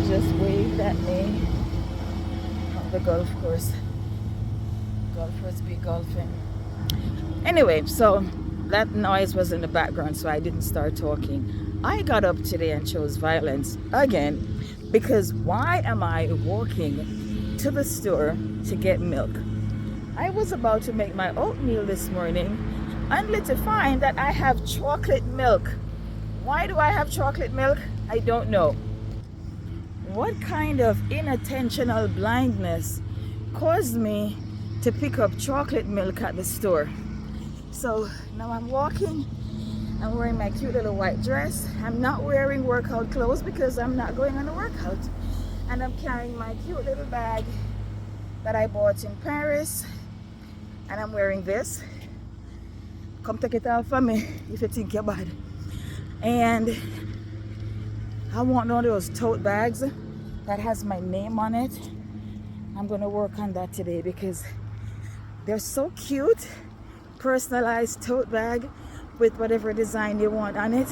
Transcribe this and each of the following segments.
just waved at me on the golf course. Golfers be golfing. Anyway, so that noise was in the background, so I didn't start talking. I got up today and chose violence again because why am I walking to the store to get milk? I was about to make my oatmeal this morning only to find that I have chocolate milk. Why do I have chocolate milk? I don't know. What kind of inattentional blindness caused me to pick up chocolate milk at the store? So now I'm walking. I'm wearing my cute little white dress. I'm not wearing workout clothes because I'm not going on a workout. And I'm carrying my cute little bag that I bought in Paris. And I'm wearing this. Come take it off for me if you think you're bad. And I want one of those tote bags that has my name on it. I'm gonna work on that today because they're so cute. Personalized tote bag with whatever design you want on it.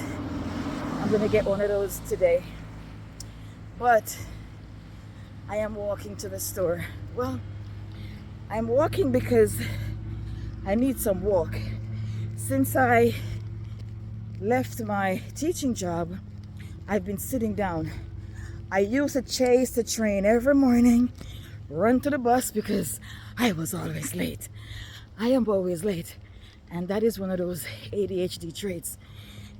I'm gonna get one of those today. But I am walking to the store. Well, I'm walking because I need some walk. Since I left my teaching job, I've been sitting down. I used to chase the train every morning, run to the bus because I was always late. I am always late. And that is one of those ADHD traits,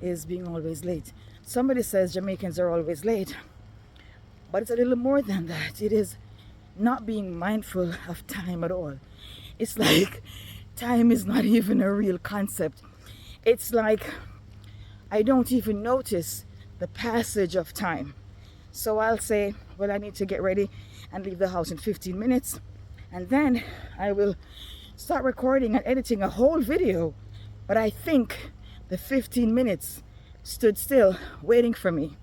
is being always late. Somebody says Jamaicans are always late, but it's a little more than that. It is not being mindful of time at all. It's like time is not even a real concept. It's like I don't even notice the passage of time. So I'll say, well, I need to get ready and leave the house in 15 minutes. And then I will start recording and editing a whole video. But I think the 15 minutes stood still waiting for me.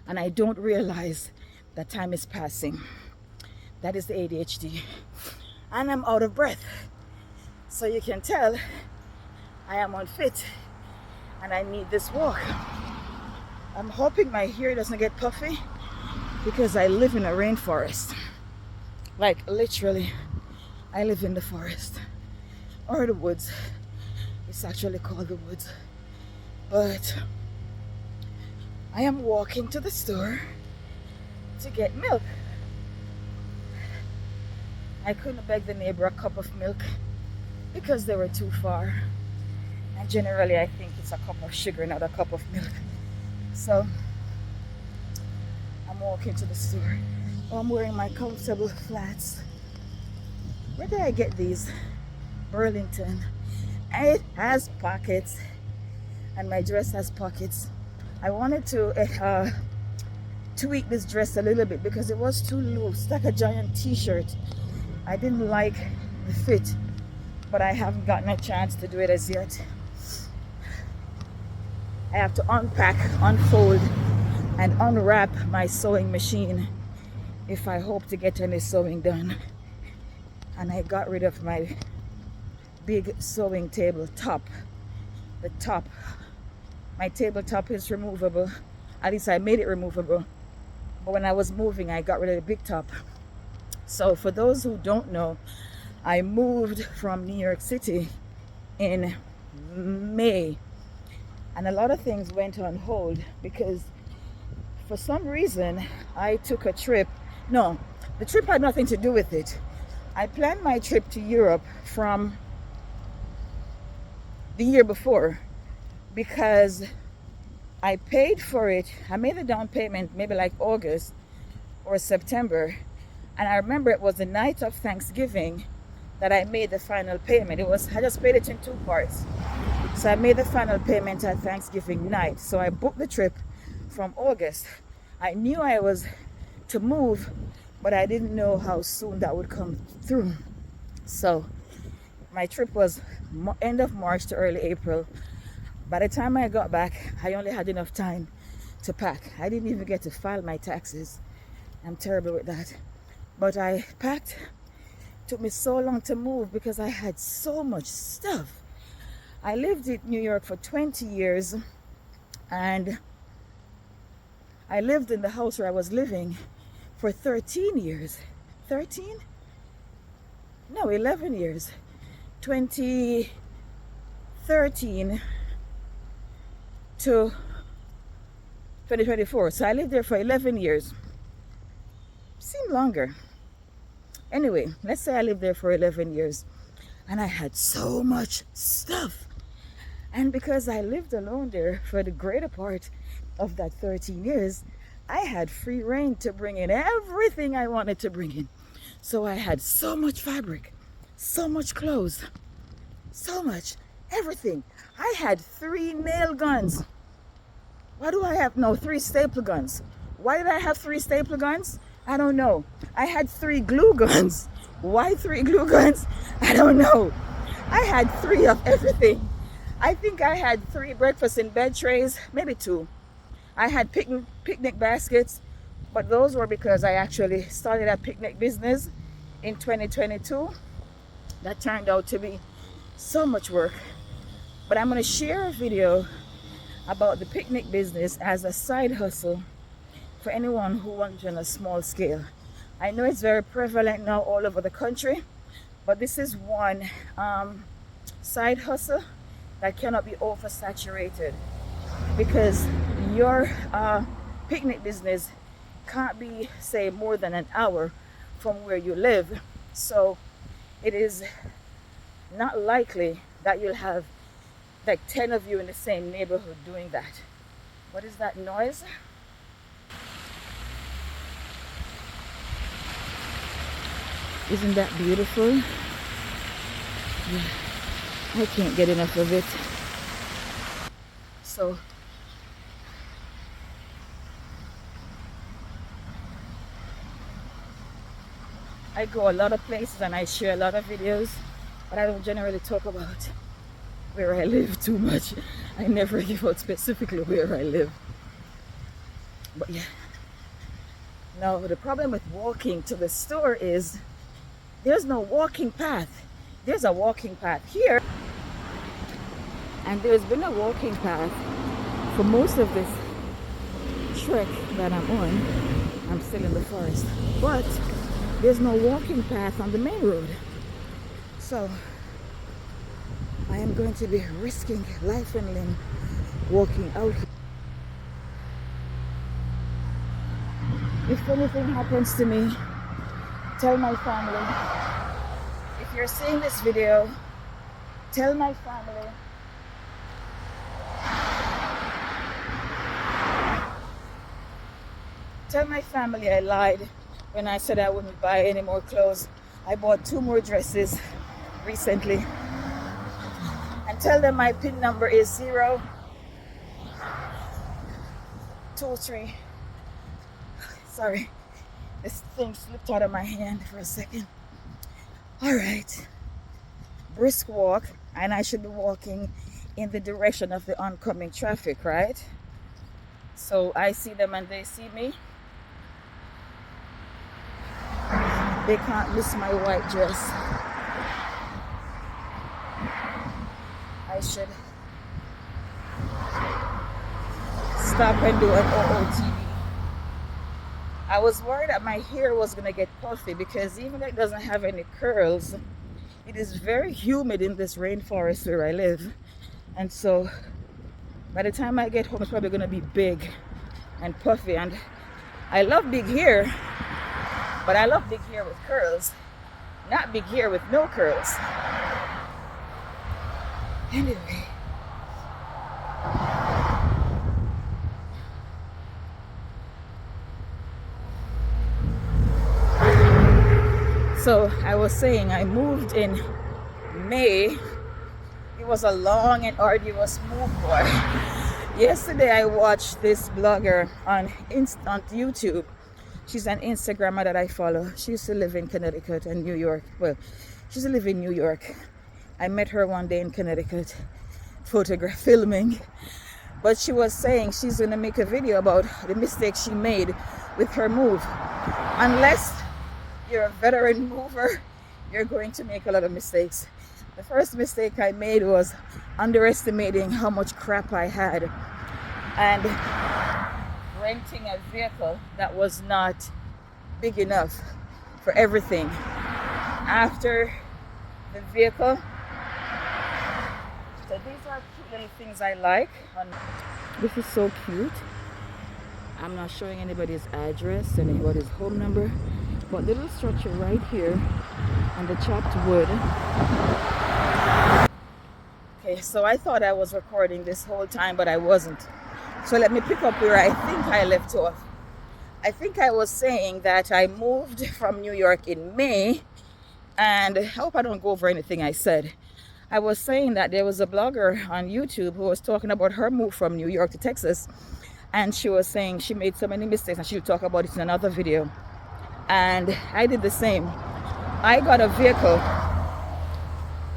And I don't realize that time is passing. That is the ADHD. And I'm out of breath. So you can tell I am unfit and I need this walk. I'm hoping my hair doesn't get puffy because I live in a rainforest. Like literally, I live in the forest or the woods. It's actually called the woods. But I am walking to the store to get milk. I couldn't beg the neighbor a cup of milk because they were too far. And generally I think it's a cup of sugar, not a cup of milk. So I'm walking to the store. Oh, I'm wearing my comfortable flats. Where did I get these? Burlington. It has pockets and my dress has pockets. I wanted to tweak this dress a little bit because it was too loose, like a giant t-shirt. I didn't like the fit, but I haven't gotten a chance to do it as yet. I have to unpack, unfold, and unwrap my sewing machine if I hope to get any sewing done. And I got rid of my big sewing table top. The top, my tabletop is removable. At least I made it removable. But when I was moving, I got rid of the big top. So for those who don't know, I moved from New York City in May. And a lot of things went on hold because for some reason I took a trip. No, the trip had nothing to do with it. I planned my trip to Europe from the year before because I paid for it. I made the down payment maybe like August or September. And I remember it was the night of Thanksgiving that I made the final payment. I just paid it in 2 parts. So I made the final payment at Thanksgiving night. So I booked the trip from August. I knew I was to move, but I didn't know how soon that would come through. So my trip was end of March to early April. By the time I got back, I only had enough time to pack. I didn't even get to file my taxes. I'm terrible with that. But I packed. It took me so long to move because I had so much stuff. I lived in New York for 20 years and I lived in the house where I was living for 13 years. 13? No, 11 years. 2013 to 2024. So I lived there for 11 years. Seemed longer. Anyway, let's say I lived there for 11 years and I had so much stuff. And because I lived alone there for the greater part of that 13 years, I had free reign to bring in everything I wanted to bring in. So I had so much fabric, so much clothes, so much, everything. I had 3 nail guns. Why do I have, no, 3 staple guns. Why did I have 3 staple guns? I don't know. I had 3 glue guns. Why 3 glue guns? I don't know. I had 3 of everything. I think I had 3 breakfast in bed trays, maybe 2. I had picnic baskets, but those were because I actually started a picnic business in 2022. That turned out to be so much work. But I'm going to share a video about the picnic business as a side hustle for anyone who wants on a small scale. I know it's very prevalent now all over the country, but this is one side hustle that cannot be oversaturated, because your picnic business can't be, say, more than an hour from where you live. So it is not likely that you'll have like 10 of you in the same neighborhood doing that. What is that noise? Isn't that beautiful? Yeah. I can't get enough of it. So I go a lot of places and I share a lot of videos, but I don't generally talk about where I live too much. I never give out specifically where I live. But yeah. Now the problem with walking to the store is there's no walking path. There's a walking path here, and there's been a walking path for most of this trek that I'm on. I'm still in the forest, but there's no walking path on the main road. So I am going to be risking life and limb walking out here. If anything happens to me, tell my family. If you're seeing this video, tell my family. Tell my family I lied when I said I wouldn't buy any more clothes. I bought 2 more dresses recently. And tell them my PIN number is 023. Sorry, this thing slipped out of my hand for a second. All right, brisk walk, and I should be walking in the direction of the oncoming traffic, right? So I see them and they see me. They can't miss my white dress. I should stop and do an OOTD. I was worried that my hair was gonna get puffy because even though it doesn't have any curls, it is very humid in this rainforest where I live. And so by the time I get home, it's probably gonna be big and puffy. And I love big hair, but I love big hair with curls, not big hair with no curls. Anyway. So I was saying I moved in May. It was a long and arduous move, boy. Yesterday I watched this blogger on YouTube. She's an Instagrammer that I follow. She used to live in Connecticut and New York. Well, she used to live in New York. I met her one day in Connecticut, filming. But she was saying she's gonna make a video about the mistakes she made with her move. Unless you're a veteran mover, you're going to make a lot of mistakes. The first mistake I made was underestimating how much crap I had. And renting a vehicle that was not big enough for everything. After the vehicle, so these are cute little things I like. This is so cute. I'm not showing anybody's address, anybody's home number, but the little structure right here on the chopped wood. Okay, so I thought I was recording this whole time, but I wasn't. So let me pick up where I think I left off. I think I was saying that I moved from New York in May, and I hope I don't go over anything I said. I was saying that there was a blogger on YouTube who was talking about her move from New York to Texas, and she was saying she made so many mistakes and she'll talk about it in another video. And I did the same. I got a vehicle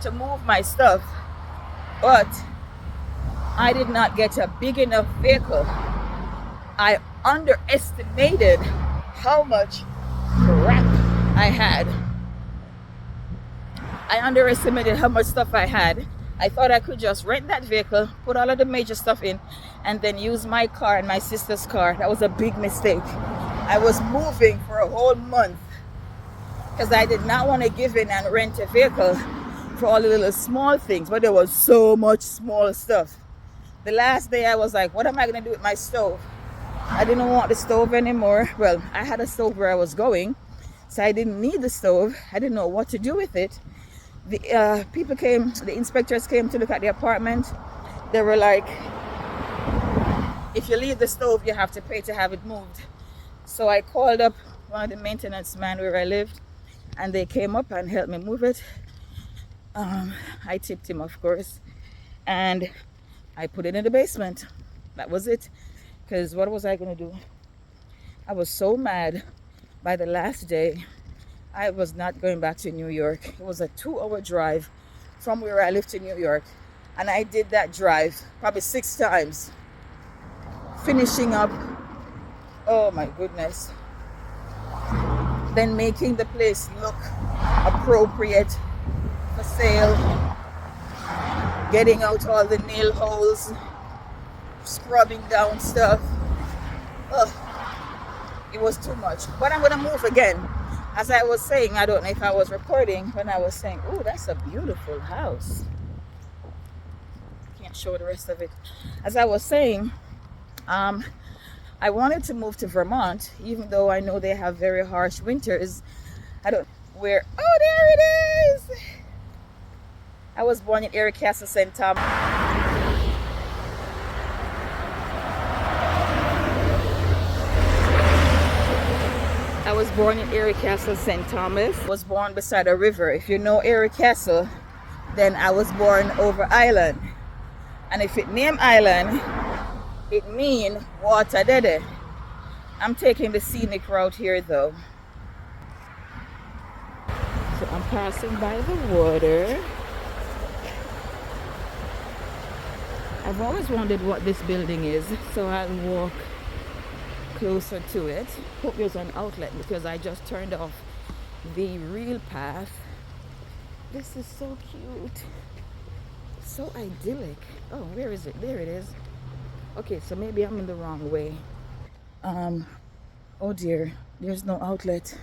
to move my stuff, but I did not get a big enough vehicle. I underestimated how much crap I had. I underestimated how much stuff I had. I thought I could just rent that vehicle, put all of the major stuff in, and then use my car and my sister's car. That was a big mistake. I was moving for a whole month because I did not want to give in and rent a vehicle for all the little small things, but there was so much small stuff. The last day I was like, what am I going to do with my stove? I didn't want the stove anymore. Well, I had a stove where I was going, so I didn't need the stove. I didn't know what to do with it. The people came, the inspectors came to look at the apartment. They were like, if you leave the stove, you have to pay to have it moved. So I called up one of the maintenance men where I lived, and they came up and helped me move it. I tipped him, of course, and I put it in the basement. That was it. Because what was I going to do? I was so mad by the last day. I was not going back to New York. It was a 2-hour drive from where I lived to New York. And I did that drive probably 6 times. Finishing up, oh my goodness. Then making the place look appropriate for sale. Getting out all the nail holes. Scrubbing down stuff. Ugh. It was too much. But I'm going to move again. As I was saying, I don't know if I was recording when I was saying, oh, that's a beautiful house. Can't show the rest of it. As I was saying, I wanted to move to Vermont, even though I know they have very harsh winters. I don't where. Oh, there it is. I was born in Erie Castle, St. Thomas. I was born in Erie Castle, St. Thomas. I was born beside a river. If you know Erie Castle, then I was born over island. And if it name island, it mean water dede. I'm taking the scenic route here though. So I'm passing by the water. I've always wondered what this building is, so I'll walk closer to it. Hope there's an outlet because I just turned off the real path. This is so cute, so idyllic. Oh, where is it? There it is. Okay, so maybe I'm in the wrong way. Oh dear, there's no outlet.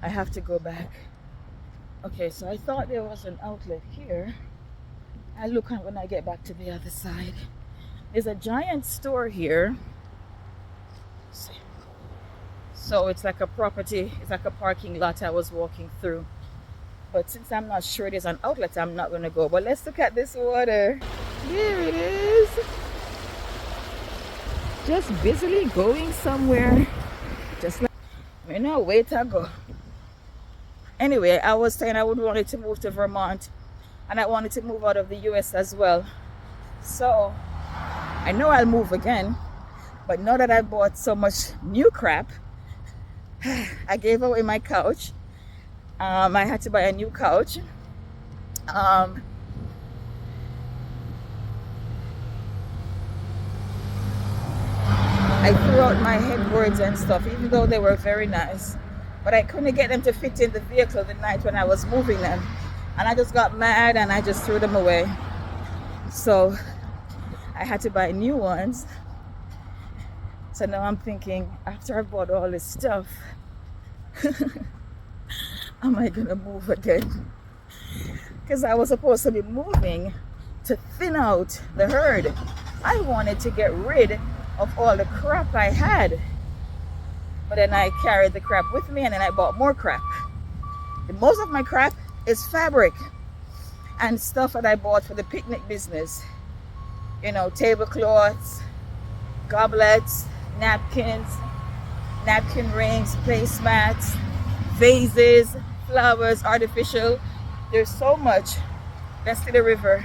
I have to go back. Okay, so I thought there was an outlet here. I'll look at when I get back to the other side. There's a giant store here. So it's like a property, it's like a parking lot I was walking through. But since I'm not sure there's an outlet, I'm not going to go. But let's look at this water. There it is. Just busily going somewhere. Just like, you know, way to go. Anyway, I was saying I would wanted to move to Vermont. And I wanted to move out of the US as well. So, I know I'll move again. But now that I bought so much new crap, I gave away my couch. I had to buy a new couch. I threw out my headboards and stuff, even though they were very nice. But I couldn't get them to fit in the vehicle the night when I was moving them. And I just got mad and I just threw them away. So I had to buy new ones. So now I'm thinking, after I bought all this stuff, am I gonna move again? Because I was supposed to be moving to thin out the herd. I wanted to get rid of all the crap I had. But then I carried the crap with me and then I bought more crap. And most of my crap is fabric and stuff that I bought for the picnic business. You know, tablecloths, goblets, napkins, napkin rings, placemats, vases, flowers, artificial. There's so much. Let's see the river.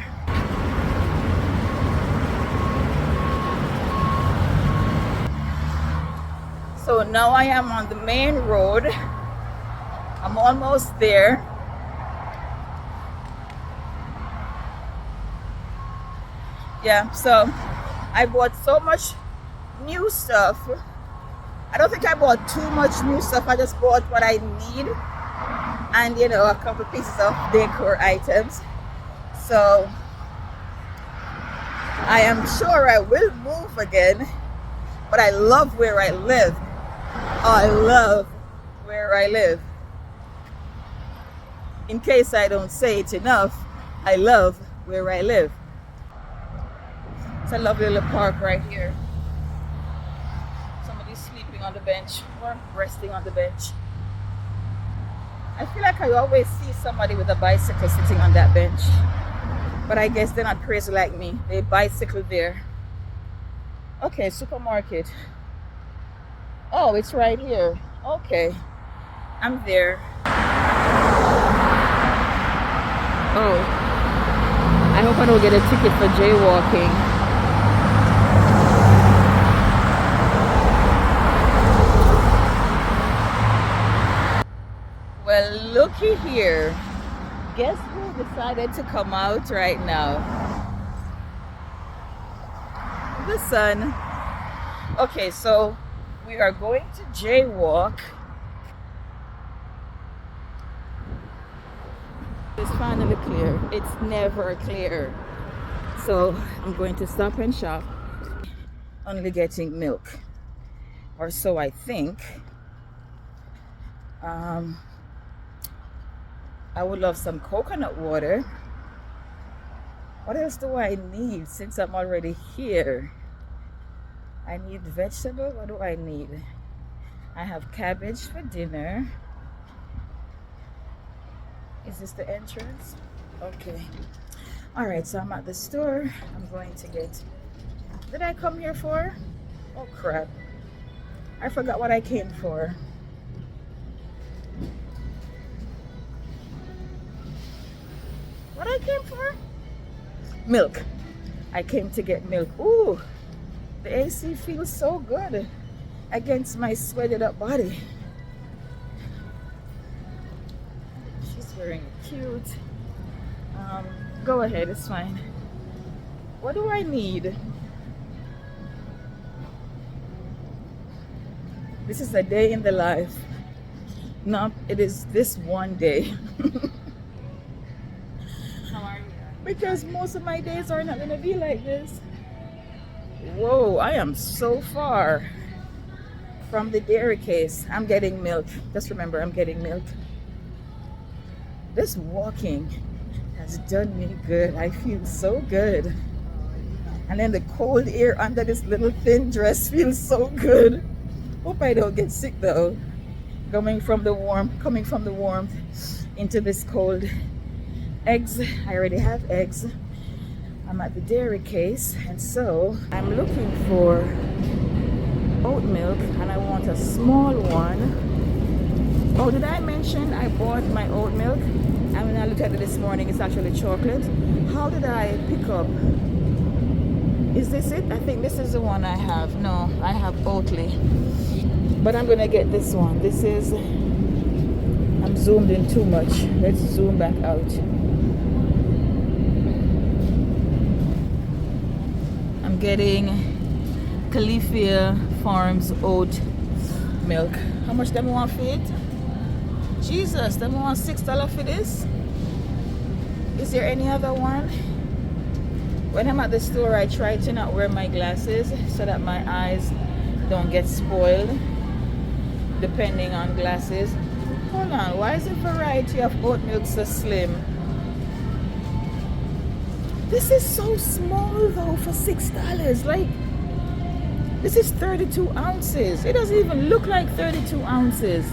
So now I am on the main road. I'm almost there. Yeah, so I bought so much new stuff. I don't think I bought too much new stuff. I just bought what I need and, you know, a couple pieces of decor items. So I am sure I will move again, but I love where I live. I love where I live. In case I don't say it enough, I love where I live. It's a lovely little park right here. Somebody's sleeping on the bench or resting on the bench. I feel like I always see somebody with a bicycle sitting on that bench. But I guess they're not crazy like me. They bicycle there. Okay, supermarket. Oh, it's right here. Okay, I'm there. Oh, I hope I don't get a ticket for jaywalking. Well, looky here. Guess who decided to come out right now? The sun. Okay, so we are going to jaywalk. It's finally clear. It's never clear. So I'm going to stop and shop. Only getting milk, or so I think. I would love some coconut water. What else do I need since I'm already here? I need vegetable. What do I need? I have cabbage for dinner. Is this the entrance? Okay. All right, so I'm at the store. I'm going to get... Did I come here for? Oh, crap. I forgot what I came for. What I came for? Milk. I came to get milk. Ooh, the AC feels so good against my sweated up body. She's wearing cute. Go ahead, it's fine. What do I need? This is a day in the life. No, it is this one day. How are you? Because most of my days are not gonna be like this. Whoa, I am so far from the dairy case. I'm getting milk. Just remember, I'm getting milk. This walking has done me good. I feel so good. And then the cold air under this little thin dress feels so good. Hope I don't get sick though. Coming from the warmth into this cold. Eggs, I already have eggs. I'm at the dairy case, and so I'm looking for oat milk, and I want a small one. Oh, did I mention I bought my oat milk? And when I looked at it this morning, it's actually chocolate. How did I pick up? Is this it? I think this is the one I have. No, I have Oatly. But I'm gonna get this one. This is, I'm zoomed in too much. Let's zoom back out. I'm getting Califia Farms oat milk. How much them want for it? Jesus, them want $6 for this? Is there any other one? When I'm at the store, I try to not wear my glasses so that my eyes don't get spoiled depending on glasses. Hold on, why is the variety of oat milk so slim? This is so small though for $6. Like, this is 32 ounces. It doesn't even look like 32 ounces.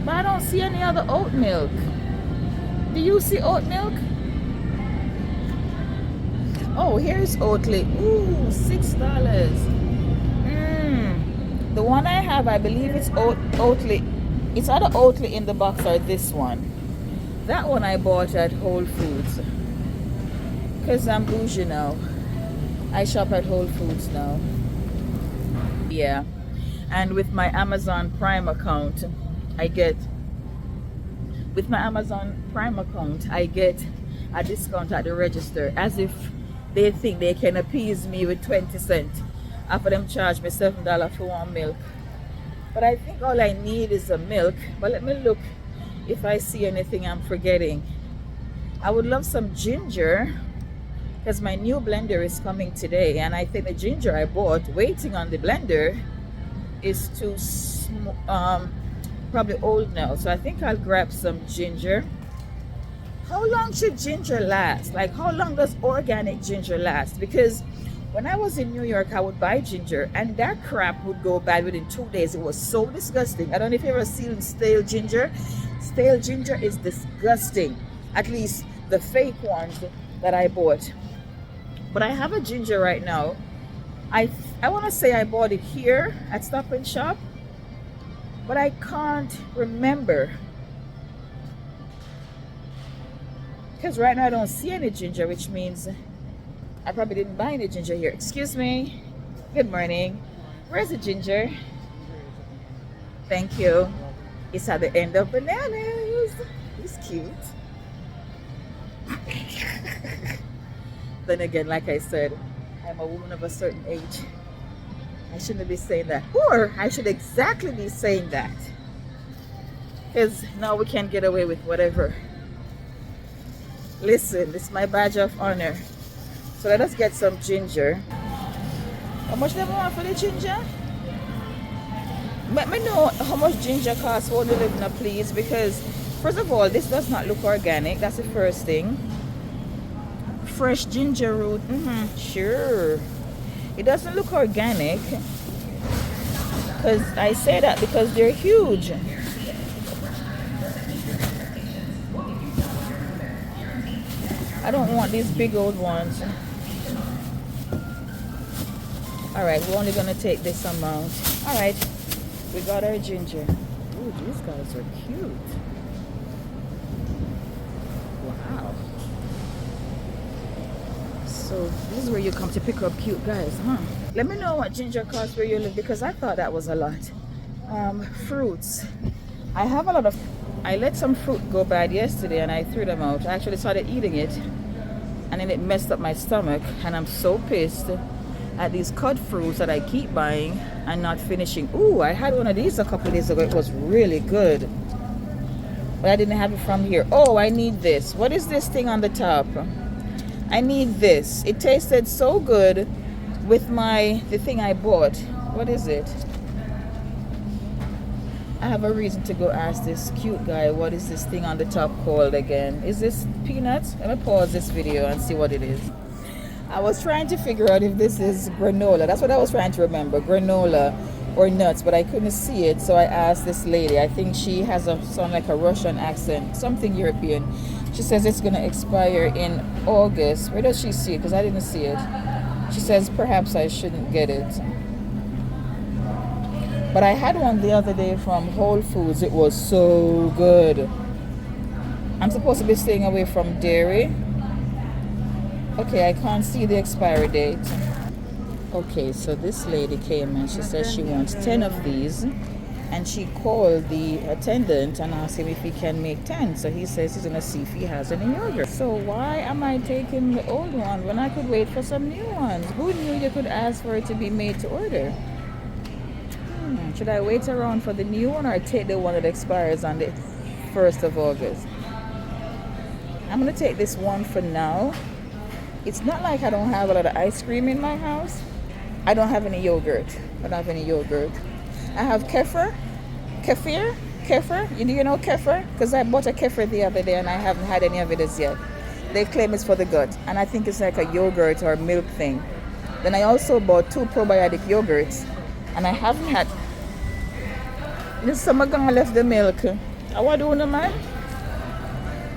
But I don't see any other oat milk. Do you see oat milk? Oh, here's Oatly. Ooh, $6. The one I have, I believe it's Oatly. It's either Oatly in the box or this one. That one I bought at Whole Foods. Because I'm bougie now. I shop at Whole Foods now. Yeah. And with my Amazon Prime account, I get a discount at the register, as if they think they can appease me with 20 cents after them charge me $7 for one milk. But I think all I need is a milk. But let me look if I see anything I'm forgetting. I would love some ginger, because my new blender is coming today, and I think the ginger I bought waiting on the blender is too probably old now. So I think I'll grab some ginger. How long should ginger last? Like, how long does organic ginger last? Because when I was in New York, I would buy ginger and that crap would go bad within 2 days. It was so disgusting. I don't know if you ever seen stale ginger. Stale ginger is disgusting. At least the fake ones that I bought. But I have a ginger right now. I want to say I bought it here at Stop and Shop, but I can't remember. Because right now I don't see any ginger, which means I probably didn't buy any ginger here. Excuse me. Good morning. Where's the ginger? Thank you. It's at the end of bananas. He's cute. Then again, like I said, I'm a woman of a certain age. I shouldn't be saying that. Or I should exactly be saying that. Because now we can get away with whatever. Listen, this is my badge of honor. So let us get some ginger. How much do you want for the ginger? Let me know how much ginger costs for the living, please. Because first of all, this does not look organic. That's the first thing. Fresh ginger root. Sure. It doesn't look organic. Because I say that because they're huge. I don't want these big old ones. Alright, we're only gonna take this amount. Alright, we got our ginger. Ooh, these guys are cute. Wow. So this is where you come to pick up cute guys, huh? Let me know what ginger costs where you live, because I thought that was a lot. Fruits. I have a lot of... I let some fruit go bad yesterday and I threw them out. I actually started eating it and then it messed up my stomach, and I'm so pissed at these cut fruits that I keep buying and not finishing. Ooh, I had one of these a couple of days ago. It was really good, but I didn't have it from here. Oh, I need this. What is this thing on the top? I need this. It tasted so good with the thing I bought. What is it? I have a reason to go ask this cute guy, what is this thing on the top called again? Is this peanuts? Let me pause this video and see what it is. I was trying to figure out if this is granola. That's what I was trying to remember, granola or nuts, but I couldn't see it. So I asked this lady. I think she has sound like a Russian accent, something European. She says it's going to expire in August. Where does she see it? Because I didn't see it. She says perhaps I shouldn't get it. But I had one the other day from Whole Foods. It was so good. I'm supposed to be staying away from dairy. Okay, I can't see the expiry date. Okay, so this lady came and she says she wants 10 of these. And she called the attendant and asked him if he can make 10. So he says he's going to see if he has any yogurt. So why am I taking the old one when I could wait for some new ones? Who knew you could ask for it to be made to order? Should I wait around for the new one or take the one that expires on the 1st of August? I'm going to take this one for now. It's not like I don't have a lot of ice cream in my house. I don't have any yogurt. I don't have any yogurt. I have kefir. Do you know kefir? Because I bought a kefir the other day and I haven't had any of it as yet. They claim it's for the gut, and I think it's like a yogurt or milk thing. Then I also bought 2 probiotic yogurts, and I haven't had. This summer gonna left the milk. What do you man?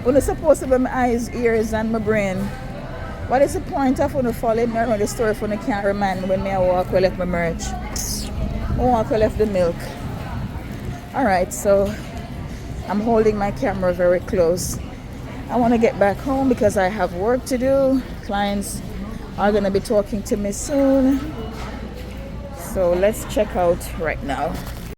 When it's supposed to be my eyes, ears, and my brain. What is the point of when I follow me around the store if I can't remind when I walk I left my merch? I walk I left the milk. Alright, so I'm holding my camera very close. I want to get back home because I have work to do. Clients are going to be talking to me soon. So let's check out right now.